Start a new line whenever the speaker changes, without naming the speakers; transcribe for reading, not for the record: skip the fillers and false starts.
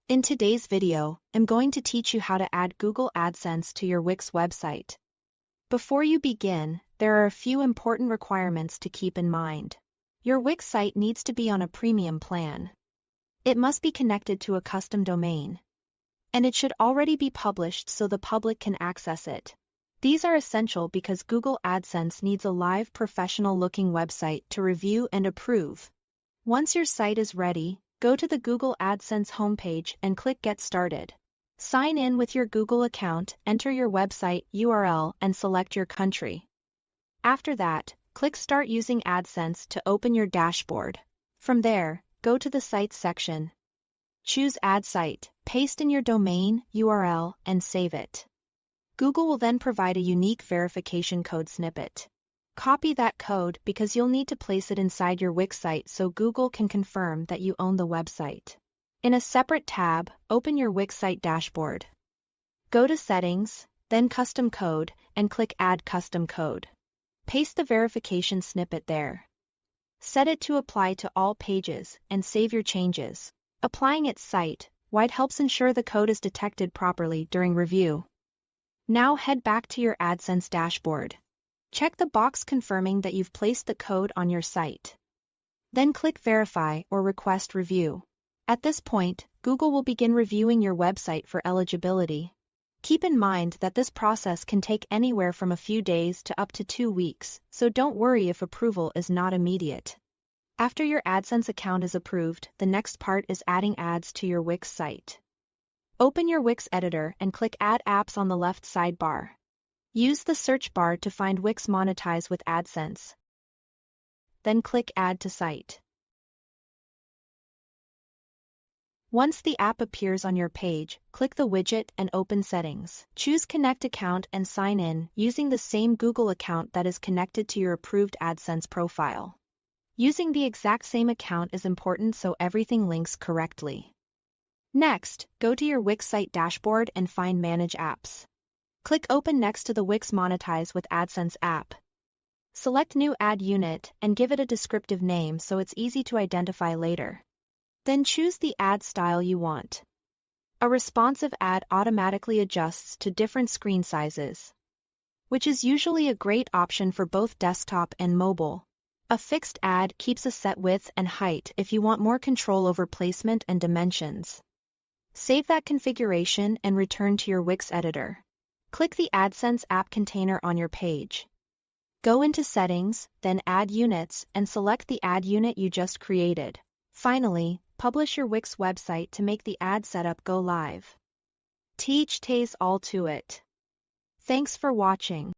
In today's video, I'm going to teach you how to add Google AdSense to your Wix website. Before you begin, there are a few important requirements to keep in mind. Your Wix site needs to be on a premium plan. It must be connected to a custom domain. And it should already be published so the public can access it. These are essential because Google AdSense needs a live professional-looking website to review and approve. Once your site is ready, go to the Google AdSense homepage and click Get Started. Sign in with your Google account, enter your website URL and select your country. After that, click Start using AdSense to open your dashboard. From there, go to the Sites section. Choose Add Site, paste in your domain URL and save it. Google will then provide a unique verification code snippet. Copy that code because you'll need to place it inside your Wix site so Google can confirm that you own the website. In a separate tab, open your Wix site dashboard. Go to Settings, then Custom Code, and click Add Custom Code. Paste the verification snippet there. Set it to apply to all pages and save your changes. Applying it site-wide helps ensure the code is detected properly during review. Now head back to your AdSense dashboard. Check the box confirming that you've placed the code on your site. Then click Verify or Request Review. At this point, Google will begin reviewing your website for eligibility. Keep in mind that this process can take anywhere from a few days to up to 2 weeks, so don't worry if approval is not immediate. After your AdSense account is approved, the next part is adding ads to your Wix site. Open your Wix editor and click Add Apps on the left sidebar. Use the search bar to find Wix Monetize with AdSense. Then click Add to Site. Once the app appears on your page, click the widget and open Settings. Choose Connect Account and sign in using the same Google account that is connected to your approved AdSense profile. Using the exact same account is important so everything links correctly. Next, go to your Wix site dashboard and find Manage Apps. Click Open next to the Wix Monetize with AdSense app. Select New Ad Unit and give it a descriptive name so it's easy to identify later. Then choose the ad style you want. A responsive ad automatically adjusts to different screen sizes, which is usually a great option for both desktop and mobile. A fixed ad keeps a set width and height if you want more control over placement and dimensions. Save that configuration and return to your Wix editor. Click the AdSense app container on your page. Go into Settings, then Add Units and select the ad unit you just created. Finally, publish your Wix website to make the ad setup go live. Teach Tays all to it. Thanks for watching.